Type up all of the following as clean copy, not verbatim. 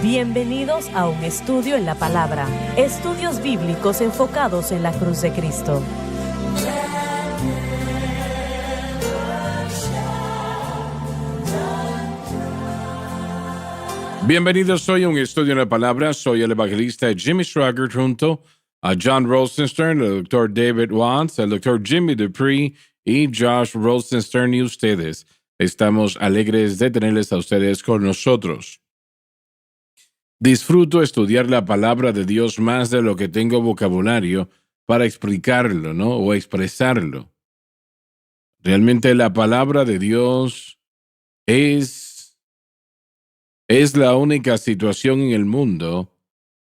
Bienvenidos a un estudio en la palabra. Estudios bíblicos enfocados en la cruz de Cristo. Bienvenidos hoy a un estudio en la palabra. Soy el evangelista Jimmy Swaggart junto a John Rosenstern, el doctor David Watts, el doctor Jimmy Dupree y Josh Rosenstern y ustedes. Estamos alegres de tenerles a ustedes con nosotros. Disfruto estudiar la palabra de Dios más de lo que tengo vocabulario para explicarlo, ¿no? O expresarlo. Realmente la palabra de Dios es la única situación en el mundo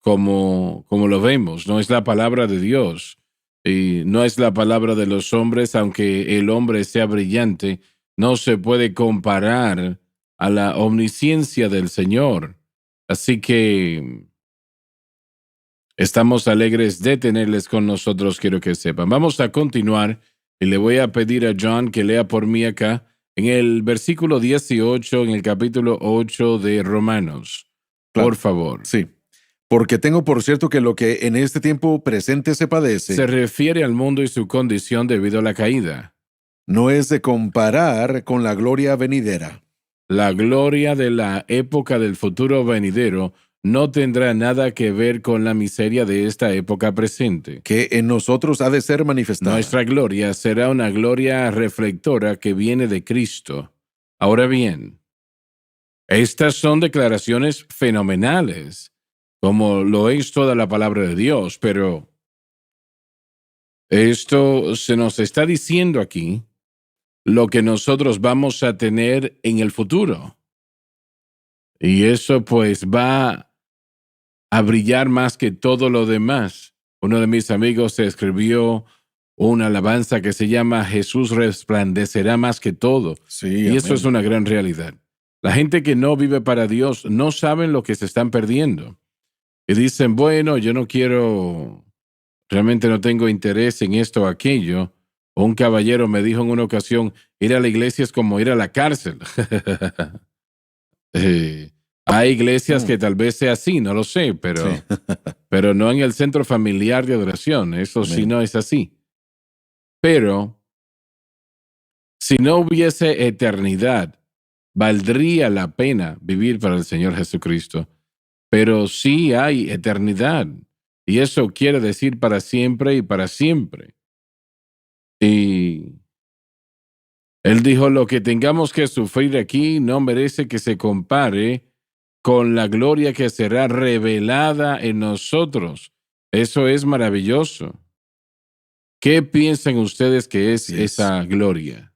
como lo vemos, no es la palabra de Dios y no es la palabra de los hombres, aunque el hombre sea brillante, no se puede comparar a la omnisciencia del Señor. Así que estamos alegres de tenerles con nosotros, quiero que sepan. Vamos a continuar y le voy a pedir a John que lea por mí acá en el versículo 18, en el capítulo 8 de Romanos. Claro. Por favor. Sí, porque tengo por cierto que lo que en este tiempo presente se padece Se refiere al mundo y su condición debido a la caída. no es de comparar con la gloria venidera. La gloria de la época del futuro venidero no tendrá nada que ver con la miseria de esta época presente. Que en nosotros ha de ser manifestada. Nuestra gloria será una gloria reflectora que viene de Cristo. Ahora bien, estas son declaraciones fenomenales, como lo es toda la palabra de Dios, pero esto se nos está diciendo aquí lo que nosotros vamos a tener en el futuro. Y eso pues va a brillar más que todo lo demás. Uno de mis amigos escribió una alabanza que se llama Jesús resplandecerá más que todo. Sí, Y eso es una gran realidad. La gente que no vive para Dios no saben lo que se están perdiendo. Y dicen, bueno, yo no quiero, realmente no tengo interés en esto o aquello. Un caballero me dijo en una ocasión, ir a la iglesia es como ir a la cárcel. Hay iglesias que tal vez sea así, no lo sé, pero, Sí. pero no en el centro familiar de adoración. Eso sí Amén. no es así. Pero si no hubiese eternidad, valdría la pena vivir para el Señor Jesucristo. Pero sí hay eternidad. Y eso quiere decir para siempre y para siempre. Y él dijo, lo que tengamos que sufrir aquí no merece que se compare con la gloria que será revelada en nosotros. Eso es maravilloso. ¿Qué piensan ustedes que es Así es. esa gloria?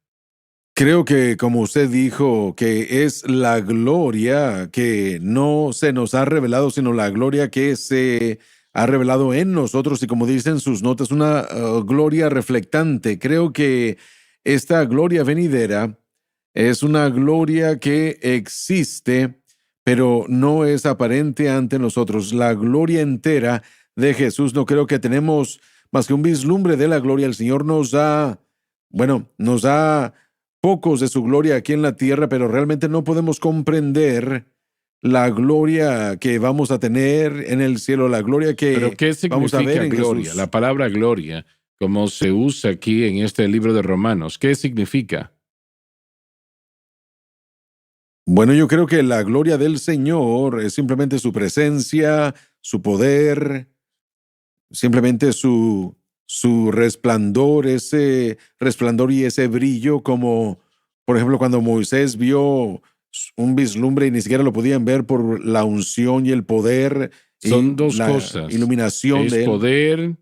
Creo que, como usted dijo, que es la gloria que no se nos ha revelado, sino la gloria que se ha revelado en nosotros y, como dicen sus notas, una gloria reflectante. Creo que esta gloria venidera es una gloria que existe, pero no es aparente ante nosotros. La gloria entera de Jesús, no creo que tenemos más que un vislumbre de la gloria. El Señor nos da pocos de su gloria aquí en la tierra, pero realmente no podemos comprender la gloria que vamos a tener en el cielo, la gloria ¿Pero que qué vamos a ver significa en gloria? Jesús. La palabra gloria, como se usa aquí en este libro de Romanos, ¿qué significa? Bueno, yo creo que la gloria del Señor es simplemente su presencia, su poder, simplemente su resplandor, ese resplandor y ese brillo, como por ejemplo cuando Moisés vio un vislumbre y ni siquiera lo podían ver por la unción y el poder Son y dos la cosas. iluminación Es de él. poder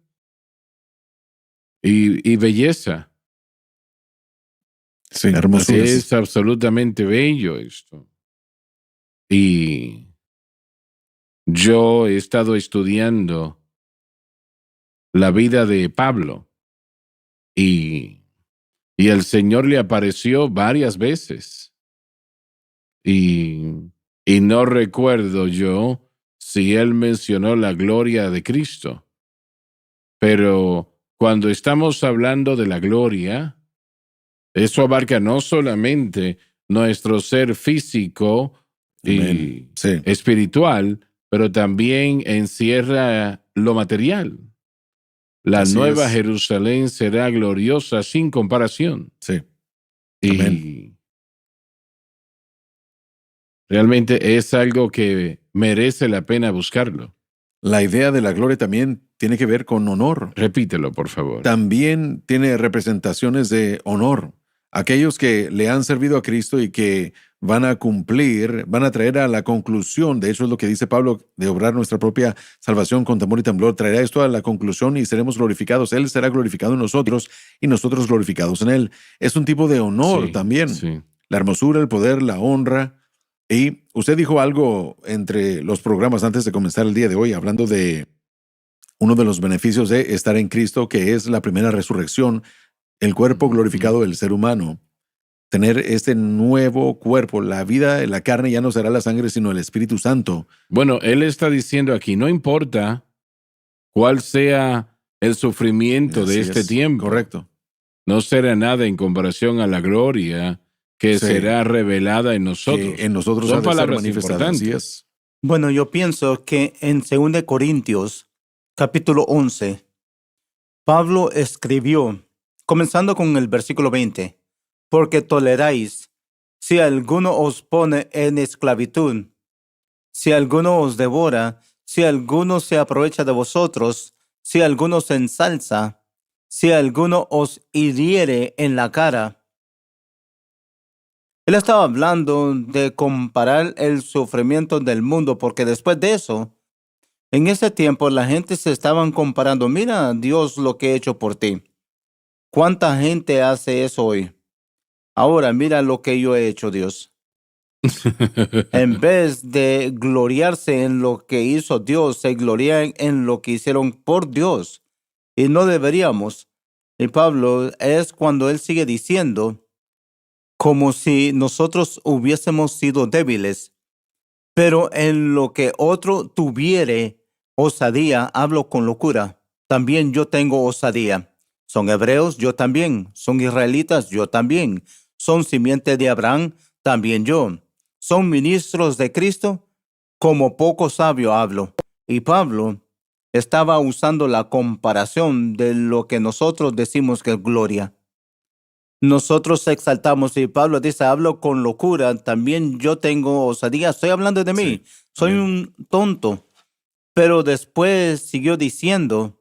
y belleza. Sí, hermosura. Es absolutamente bello esto. Y yo he estado estudiando la vida de Pablo y el Señor le apareció varias veces. Y no recuerdo yo si él mencionó la gloria de Cristo. Pero cuando estamos hablando de la gloria, eso abarca no solamente nuestro ser físico y Sí. espiritual, pero también encierra lo material. La Así nueva es. Jerusalén será gloriosa sin comparación. Sí. Y Amén. realmente es algo que merece la pena buscarlo. La idea de la gloria también tiene que ver con honor. Repítelo, por favor. También tiene representaciones de honor. Aquellos que le han servido a Cristo y que van a cumplir, van a traer a la conclusión, de hecho es lo que dice Pablo, de obrar nuestra propia salvación con temor y temblor, traerá esto a la conclusión y seremos glorificados. Él será glorificado en nosotros y nosotros glorificados en Él. Es un tipo de honor Sí, también. sí. La hermosura, el poder, la honra. Y usted dijo algo entre los programas antes de comenzar el día de hoy, hablando de uno de los beneficios de estar en Cristo, que es la primera resurrección, el cuerpo glorificado del ser humano. Tener este nuevo cuerpo, la vida, la carne ya no será la sangre, sino el Espíritu Santo. Bueno, él está diciendo aquí, no importa cuál sea el sufrimiento de Así este es. tiempo, Correcto. no será nada en comparación a la gloria que Sí. será revelada en nosotros. Que en nosotros Son ha de ser palabras manifestada. Así importantes. es. Bueno, yo pienso que en 2 Corintios, capítulo 11, Pablo escribió, comenzando con el versículo 20, porque toleráis, si alguno os pone en esclavitud, si alguno os devora, si alguno se aprovecha de vosotros, si alguno se ensalza, si alguno os hiriere en la cara. Él estaba hablando de comparar el sufrimiento del mundo, porque después de eso, en ese tiempo la gente se estaban comparando. Mira, Dios, lo que he hecho por ti. ¿Cuánta gente hace eso hoy? Ahora, mira lo que yo he hecho, Dios. En vez de gloriarse en lo que hizo Dios, se glorían en lo que hicieron por Dios. Y no deberíamos. Y Pablo es cuando él sigue diciendo, como si nosotros hubiésemos sido débiles. Pero en lo que otro tuviere osadía, hablo con locura. También yo tengo osadía. Son hebreos, yo también. Son israelitas, yo también. Son simiente de Abraham, también yo. Son ministros de Cristo, como poco sabio hablo. Y Pablo estaba usando la comparación de lo que nosotros decimos que es gloria. Nosotros exaltamos, y Pablo dice, hablo con locura, también yo tengo osadía, estoy hablando de mí, Sí. soy Amén. un tonto. Pero después siguió diciendo,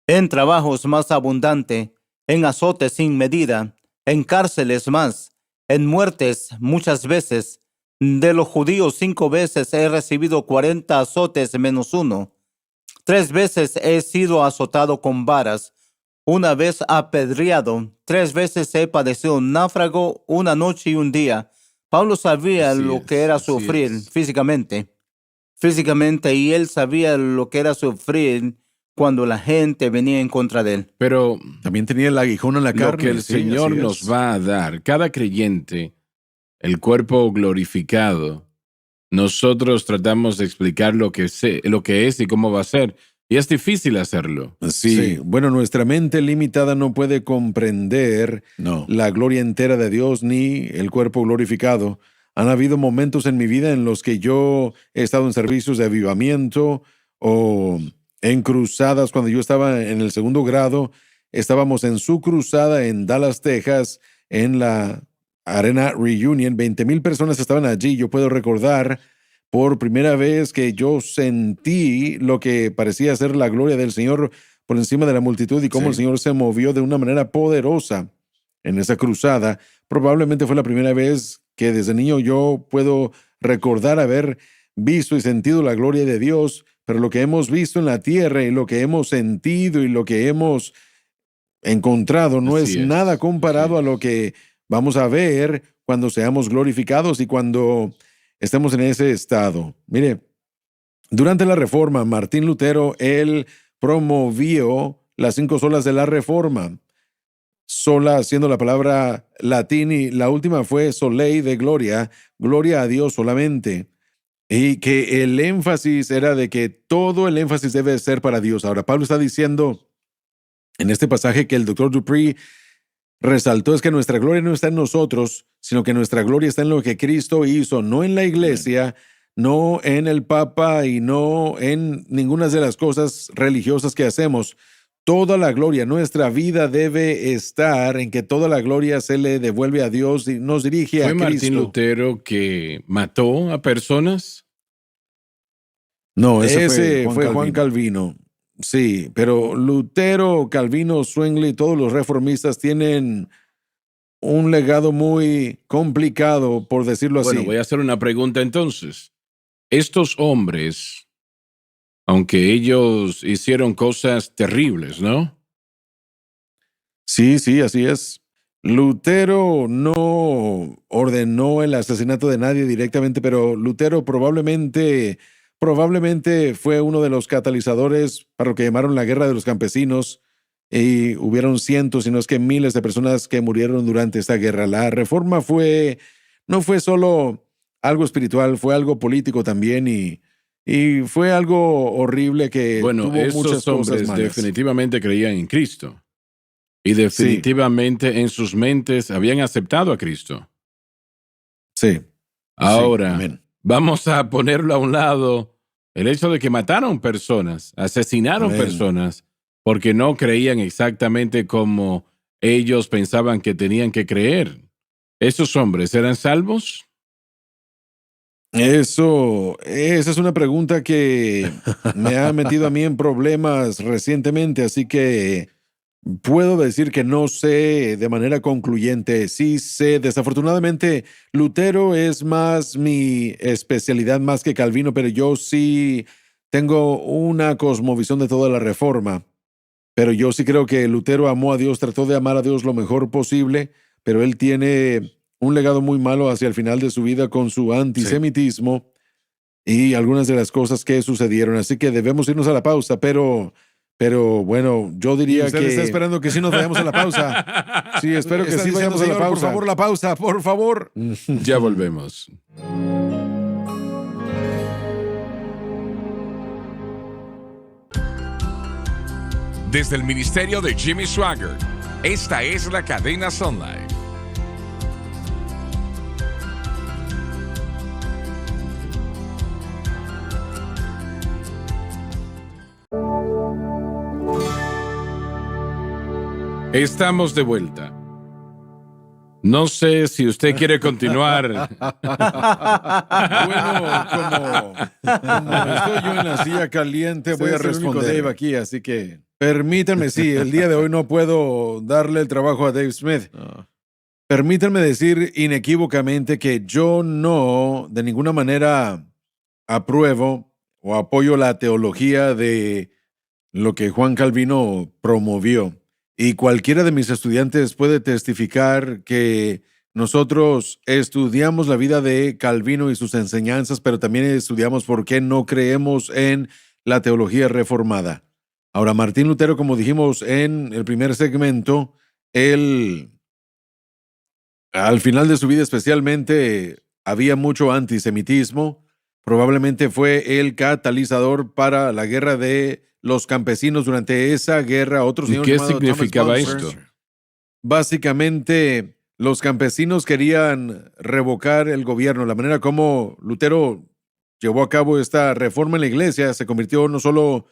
en trabajos más abundante, en azotes sin medida, en cárceles más, en muertes muchas veces. De los judíos 5 veces he recibido 40 azotes menos uno. 3 veces he sido azotado con varas, una vez apedreado, 3 veces he padecido náufrago, una noche y un día. Pablo sabía Así lo que es, era así sufrir es. físicamente, y él sabía lo que era sufrir cuando la gente venía en contra de él. Pero También tenía el aguijón en la lo carne. que el sí, Señor así nos es. va a dar, cada creyente, el cuerpo glorificado, nosotros tratamos de explicar lo que es y cómo va a ser. Y es difícil hacerlo. Sí. Bueno, nuestra mente limitada no puede comprender No. la gloria entera de Dios ni el cuerpo glorificado. Han habido momentos en mi vida en los que yo he estado en servicios de avivamiento o en cruzadas. Cuando yo estaba en el 2º grado, estábamos en su cruzada en Dallas, Texas, en la Arena Reunion. 20,000 personas estaban allí. Yo puedo recordar por primera vez que yo sentí lo que parecía ser la gloria del Señor por encima de la multitud y cómo Sí. el Señor se movió de una manera poderosa en esa cruzada. Probablemente fue la primera vez que desde niño yo puedo recordar haber visto y sentido la gloria de Dios, pero lo que hemos visto en la tierra y lo que hemos sentido y lo que hemos encontrado no es Así es, nada comparado así a lo es. que vamos a ver cuando seamos glorificados y cuando estemos en ese estado. Mire, durante la Reforma, Martín Lutero, él promovió las 5 solas de la Reforma. Sola siendo la palabra latín y la última fue solei de gloria, gloria a Dios solamente. Y que el énfasis era de que todo el énfasis debe ser para Dios. Ahora, Pablo está diciendo en este pasaje que el Dr. Dupree resaltó es que nuestra gloria no está en nosotros, sino que nuestra gloria está en lo que Cristo hizo, no en la iglesia, no en el Papa y no en ninguna de las cosas religiosas que hacemos. Toda la gloria, nuestra vida debe estar en que toda la gloria se le devuelve a Dios y nos dirige a ¿Fue Cristo. Martín Lutero que mató a personas? No, ese fue Juan Calvino. Sí, pero Lutero, Calvino, Zwingli, todos los reformistas tienen un legado muy complicado, por decirlo así. Bueno, voy a hacer una pregunta entonces. Estos hombres, aunque ellos hicieron cosas terribles, ¿no? Sí, así es. Lutero no ordenó el asesinato de nadie directamente, pero Lutero probablemente fue uno de los catalizadores para lo que llamaron la Guerra de los Campesinos, y hubieron cientos, si no es que miles de personas que murieron durante esta guerra. La reforma no fue solo algo espiritual, fue algo político también, y fue algo horrible que Bueno, tuvo muchas esos hombres cosas malas. definitivamente creían en Cristo y definitivamente en sus mentes habían aceptado a Cristo. Sí. Ahora, Amén. vamos a ponerlo a un lado el hecho de que mataron personas, asesinaron Amén. personas, porque no creían exactamente como ellos pensaban que tenían que creer. ¿Esos hombres eran salvos? Esa es una pregunta que me ha metido a mí en problemas recientemente, así que puedo decir que no sé de manera concluyente. Sí sé, desafortunadamente, Lutero es más mi especialidad más que Calvino, pero yo sí tengo una cosmovisión de toda la Reforma. Pero yo sí creo que Lutero amó a Dios, trató de amar a Dios lo mejor posible, pero él tiene un legado muy malo hacia el final de su vida con su antisemitismo y algunas de las cosas que sucedieron. Así que debemos irnos a la pausa, pero bueno, yo diría usted que... está esperando que sí nos vayamos a la pausa. Sí, espero que Está sí diciendo, vayamos a la "Señor, pausa. por favor, la pausa, por favor". Ya volvemos. Desde el ministerio de Jimmy Swaggart, esta es la cadena Sun Life. Estamos de vuelta. No sé si usted quiere continuar. Bueno, como estoy yo en la silla caliente, voy a Usted es el único responder. Dave aquí, así que... Permítanme, sí, el día de hoy no puedo darle el trabajo a Dave Smith. Permítanme decir inequívocamente que yo no, de ninguna manera, apruebo o apoyo la teología de lo que Juan Calvino promovió. Y cualquiera de mis estudiantes puede testificar que nosotros estudiamos la vida de Calvino y sus enseñanzas, pero también estudiamos por qué no creemos en la teología reformada. Ahora, Martín Lutero, como dijimos en el primer segmento, él, al final de su vida especialmente, había mucho antisemitismo. Probablemente fue el catalizador para la guerra de los campesinos. Durante esa guerra, otro ¿Y señor qué llamado significaba Thomas esto? Bosworth, básicamente, los campesinos querían revocar el gobierno. La manera como Lutero llevó a cabo esta reforma en la iglesia se convirtió no solo,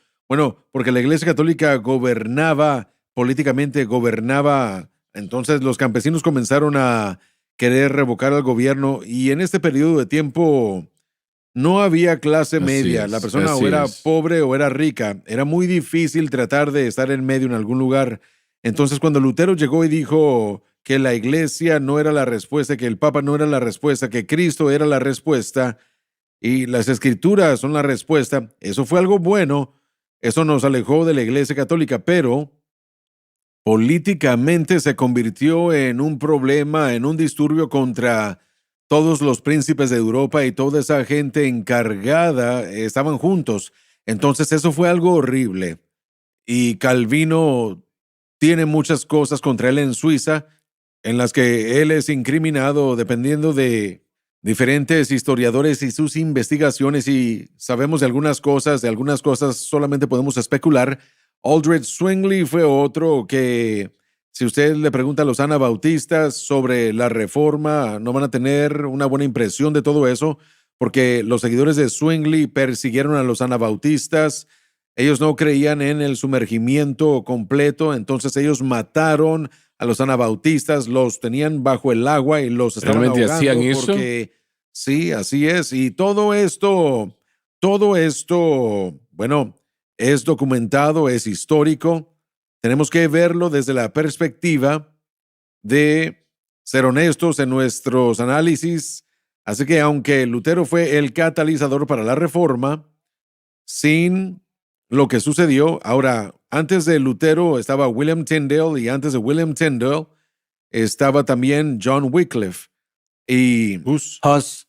porque la iglesia católica gobernaba, políticamente gobernaba, entonces los campesinos comenzaron a querer revocar al gobierno, y en este periodo de tiempo no había clase Así media. es, La persona así o era es. pobre o era rica. Era muy difícil tratar de estar en medio en algún lugar. Entonces, cuando Lutero llegó y dijo que la iglesia no era la respuesta, que el Papa no era la respuesta, que Cristo era la respuesta y las escrituras son la respuesta, eso fue algo bueno. Eso nos alejó de la iglesia católica, pero políticamente se convirtió en un problema, en un disturbio contra todos los príncipes de Europa, y toda esa gente encargada estaban juntos. Entonces eso fue algo horrible. Y Calvino tiene muchas cosas contra él en Suiza, en las que él es incriminado dependiendo de diferentes historiadores y sus investigaciones, y sabemos de algunas cosas solamente podemos especular. Aldrich Zwingli fue otro que Si usted le pregunta a los anabautistas sobre la reforma, no van a tener una buena impresión de todo eso, porque los seguidores de Zwingli persiguieron a los anabautistas. Ellos no creían en el sumergimiento completo, entonces ellos mataron a los anabautistas, los tenían bajo el agua y los estaban ¿Realmente ahogando hacían eso? porque sí, así es. Y todo esto, bueno, es documentado, es histórico. Tenemos que verlo desde la perspectiva de ser honestos en nuestros análisis. Así que aunque Lutero fue el catalizador para la reforma, sin lo que sucedió, ahora, antes de Lutero estaba William Tyndale y antes de William Tyndale estaba también John Wycliffe. Y Hus,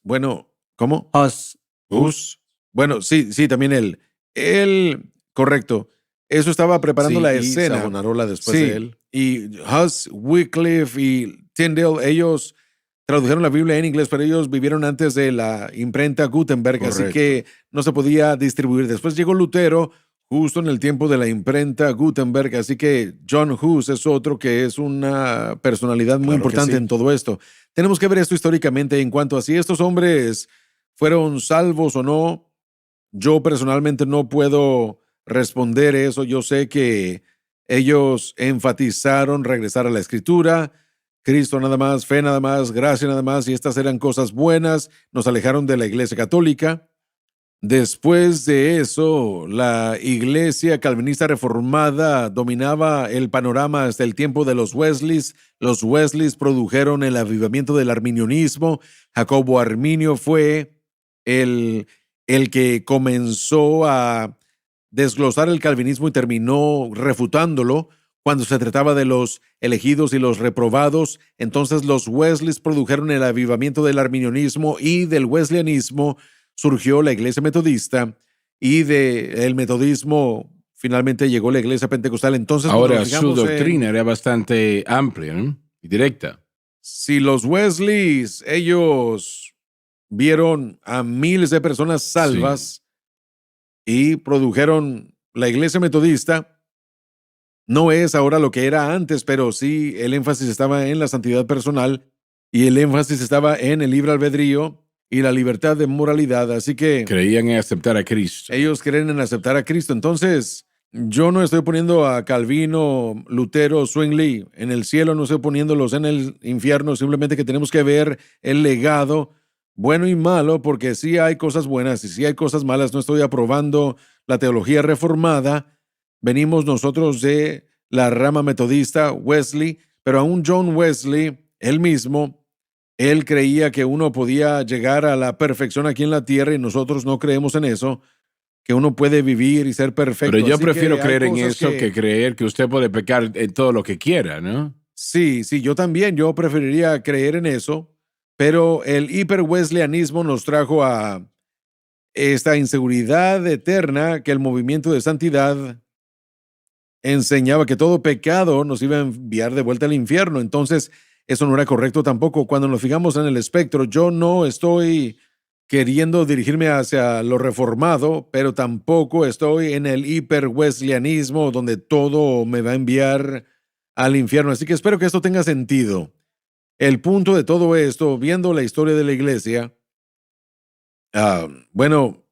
bueno, ¿cómo? Hus. Hus. Bueno, sí, también él. Él, correcto. Eso estaba preparando Sí, la y escena. Savonarola después Sí, de él. y Hus, Wycliffe y Tyndale, ellos tradujeron la Biblia en inglés, pero ellos vivieron antes de la imprenta Gutenberg, así Correcto. que no se podía distribuir. Después llegó Lutero, justo en el tiempo de la imprenta Gutenberg, así que John Hus es otro que es una personalidad muy Claro que importante sí. en todo esto. Tenemos que ver esto históricamente en cuanto a si estos hombres fueron salvos o no. Yo personalmente no puedo responder eso. Yo sé que ellos enfatizaron regresar a la Escritura, Cristo nada más, fe nada más, gracia nada más, y estas eran cosas buenas. Nos alejaron de la Iglesia Católica. Después de eso, la Iglesia Calvinista Reformada dominaba el panorama hasta el tiempo de los Wesleys. Los Wesleys produjeron el avivamiento del arminianismo. Jacobo Arminio fue el que comenzó a desglosar el calvinismo y terminó refutándolo cuando se trataba de los elegidos y los reprobados. Entonces los Wesleys produjeron el avivamiento del arminianismo y del wesleyanismo surgió la iglesia metodista y del metodismo finalmente llegó la iglesia pentecostal. Entonces, cuando Ahora, nos su fijamos doctrina era bastante amplia, ¿no? Y directa. si los Wesleys, ellos vieron a miles de personas salvas y produjeron la iglesia metodista, no es ahora lo que era antes, pero sí el énfasis estaba en la santidad personal y el énfasis estaba en el libre albedrío y la libertad de moralidad. Así que Creían en aceptar a Cristo. ellos creen en aceptar a Cristo. Entonces, yo no estoy poniendo a Calvino, Lutero, Zwingli en el cielo, no estoy poniéndolos en el infierno, simplemente que tenemos que ver el legado bueno y malo, porque sí hay cosas buenas y sí hay cosas malas. No estoy aprobando la teología reformada. Venimos nosotros de la rama metodista, Wesley, pero aún John Wesley, él mismo, él creía que uno podía llegar a la perfección aquí en la tierra y nosotros no creemos en eso, que uno puede vivir y ser perfecto. Pero yo Así prefiero que hay creer en cosas eso que creer que usted puede pecar en todo lo que quiera, ¿no? Sí, yo también, yo preferiría creer en eso, pero el hiperwesleyanismo nos trajo a esta inseguridad eterna que el movimiento de santidad enseñaba que todo pecado nos iba a enviar de vuelta al infierno. Entonces, eso no era correcto tampoco. Cuando nos fijamos en el espectro, yo no estoy queriendo dirigirme hacia lo reformado, pero tampoco estoy en el hiperwesleyanismo donde todo me va a enviar al infierno. Así que espero que esto tenga sentido. El punto de todo esto, viendo la historia de la iglesia, bueno,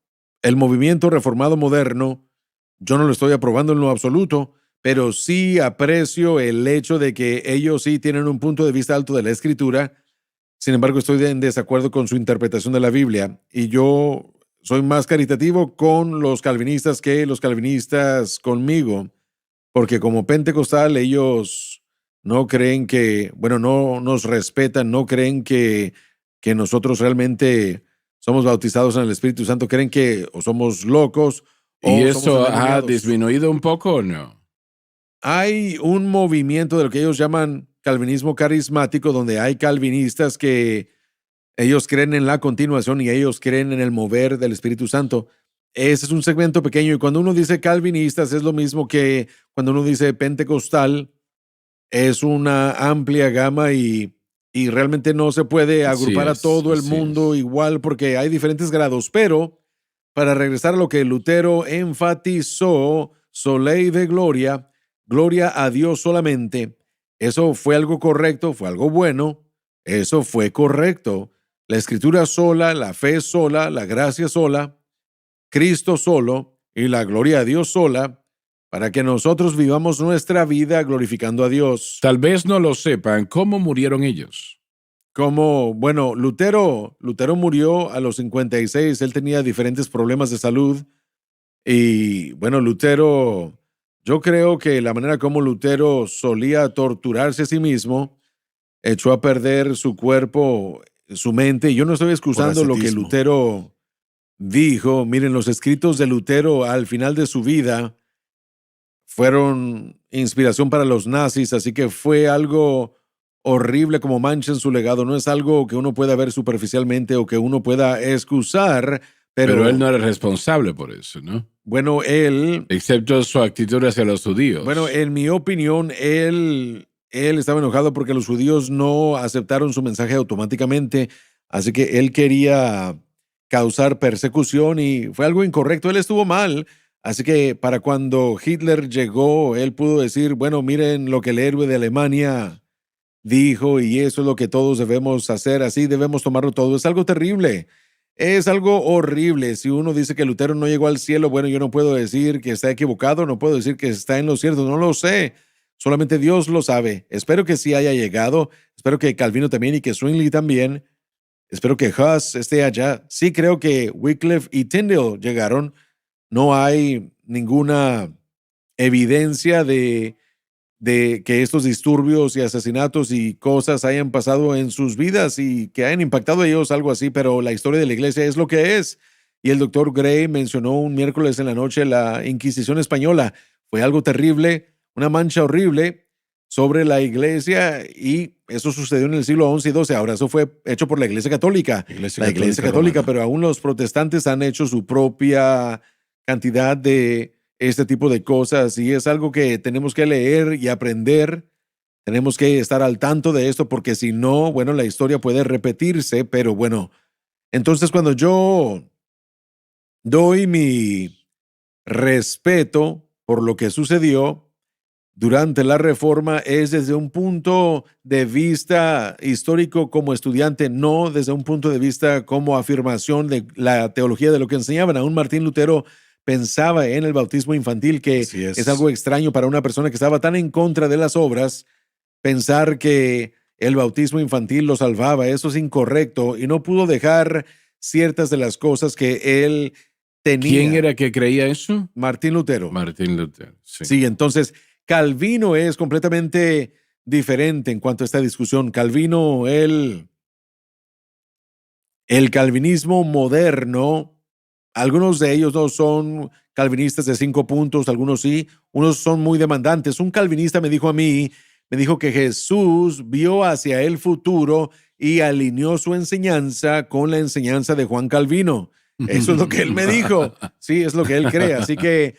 el movimiento reformado moderno, yo no lo estoy aprobando en lo absoluto, pero sí aprecio el hecho de que ellos sí tienen un punto de vista alto de la escritura. Sin embargo, estoy en desacuerdo con su interpretación de la Biblia y yo soy más caritativo con los calvinistas que los calvinistas conmigo, porque como pentecostal ellos no creen que, bueno, no nos respetan, no creen que nosotros realmente somos bautizados en el Espíritu Santo, creen que o somos locos o ¿Y somos eso ha endemoniados. disminuido un poco o no? Hay un movimiento de lo que ellos llaman calvinismo carismático, donde hay calvinistas que ellos creen en la continuación y ellos creen en el mover del Espíritu Santo. Ese es un segmento pequeño y cuando uno dice calvinistas es lo mismo que cuando uno dice pentecostal, es una amplia gama y realmente no se puede agrupar a todo el mundo igual porque hay diferentes grados. Pero para regresar a lo que Lutero enfatizó, sola y de gloria, gloria a Dios solamente. Eso fue algo correcto, fue algo bueno, eso fue correcto. La escritura sola, la fe sola, la gracia sola, Cristo solo y la gloria a Dios sola, para que nosotros vivamos nuestra vida glorificando a Dios. Tal vez no lo sepan, ¿cómo murieron ellos? Bueno, Lutero murió a los 56, él tenía diferentes problemas de salud y bueno, Lutero, yo creo que la manera como Lutero solía torturarse a sí mismo, echó a perder su cuerpo, su mente. Yo no estoy excusando lo que ascetismo. Lutero dijo. Miren, los escritos de Lutero al final de su vida fueron inspiración para los nazis, así que fue algo horrible como mancha en su legado. No es algo que uno pueda ver superficialmente o que uno pueda excusar, Pero él no era responsable por eso, ¿no? bueno, él, Excepto su actitud hacia los judíos. bueno, en mi opinión, él estaba enojado porque los judíos no aceptaron su mensaje automáticamente, así que él quería causar persecución y fue algo incorrecto. Él estuvo mal. Así que para cuando Hitler llegó, él pudo decir, bueno, miren lo que el héroe de Alemania dijo y eso es lo que todos debemos hacer, así debemos tomarlo todo. Es algo terrible, es algo horrible. Si uno dice que Lutero no llegó al cielo, bueno, yo no puedo decir que está equivocado, no puedo decir que está en lo cierto, no lo sé. Solamente Dios lo sabe. Espero que sí haya llegado, espero que Calvino también y que Zwingli también. Espero que Huss esté allá. Sí creo que Wycliffe y Tyndale llegaron. No hay ninguna evidencia de que estos disturbios y asesinatos y cosas hayan pasado en sus vidas y que hayan impactado a ellos, algo así, pero la historia de la iglesia es lo que es. Y el doctor Gray mencionó un miércoles en la noche la Inquisición española. Fue algo terrible, una mancha horrible sobre la iglesia y eso sucedió en el siglo XI y XII. Ahora eso fue hecho por la Iglesia Católica. La Iglesia Católica, Romana. pero aún los protestantes han hecho su propia cantidad de este tipo de cosas y es algo que tenemos que leer y aprender. Tenemos que estar al tanto de esto porque si no, bueno, la historia puede repetirse, pero bueno, entonces cuando yo doy mi respeto por lo que sucedió durante la Reforma es desde un punto de vista histórico como estudiante, no desde un punto de vista como afirmación de la teología de lo que enseñaban. Aún Martín Lutero pensaba en el bautismo infantil, que Así es. es algo extraño para una persona que estaba tan en contra de las obras, pensar que el bautismo infantil lo salvaba. Eso es incorrecto y no pudo dejar ciertas de las cosas que él tenía. ¿Quién era que creía eso? Martín Lutero. Martín Lutero. Sí. Sí, entonces Calvino es completamente diferente en cuanto a esta discusión. Calvino, el calvinismo moderno, algunos de ellos no son calvinistas de 5 puntos, algunos sí, unos son muy demandantes. Un calvinista me dijo a mí, me dijo que Jesús vio hacia el futuro y alineó su enseñanza con la enseñanza de Juan Calvino. Eso es lo que él me dijo. Sí, es lo que él cree. Así que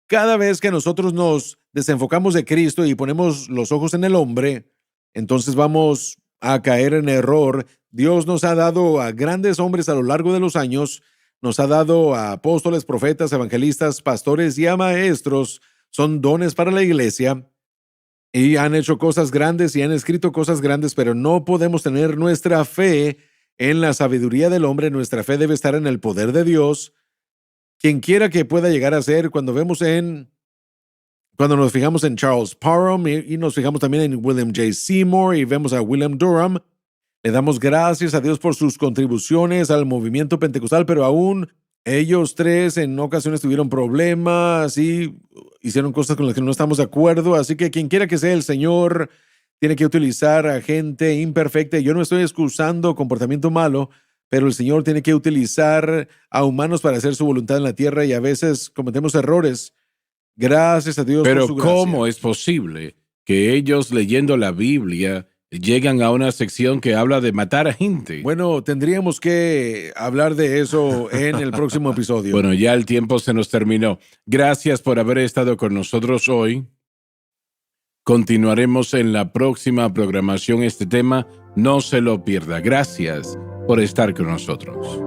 cada vez que nosotros nos desenfocamos de Cristo y ponemos los ojos en el hombre, entonces vamos a caer en error. Dios nos ha dado a grandes hombres a lo largo de los años, nos ha dado a apóstoles, profetas, evangelistas, pastores y a maestros. Son dones para la iglesia y han hecho cosas grandes y han escrito cosas grandes, pero no podemos tener nuestra fe en la sabiduría del hombre. Nuestra fe debe estar en el poder de Dios. Quien quiera que pueda llegar a ser, cuando nos fijamos en Charles Parham y nos fijamos también en William J. Seymour y vemos a William Durham, le damos gracias a Dios por sus contribuciones al movimiento pentecostal, pero aún ellos tres en ocasiones tuvieron problemas y hicieron cosas con las que no estamos de acuerdo, así que quien quiera que sea el Señor tiene que utilizar a gente imperfecta. Yo no estoy excusando comportamiento malo, pero el Señor tiene que utilizar a humanos para hacer su voluntad en la tierra y a veces cometemos errores. Gracias a Dios por Pero su gracia. ¿cómo es posible que ellos leyendo la Biblia llegan a una sección que habla de matar a gente? Bueno, tendríamos que hablar de eso en el próximo episodio. Bueno, ya el tiempo se nos terminó. Gracias por haber estado con nosotros hoy. Continuaremos en la próxima programación este tema. No se lo pierda. Gracias por estar con nosotros.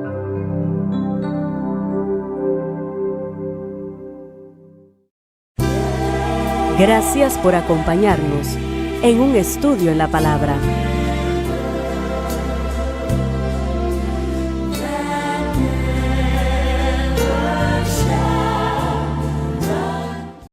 Gracias por acompañarnos. en un estudio en la palabra.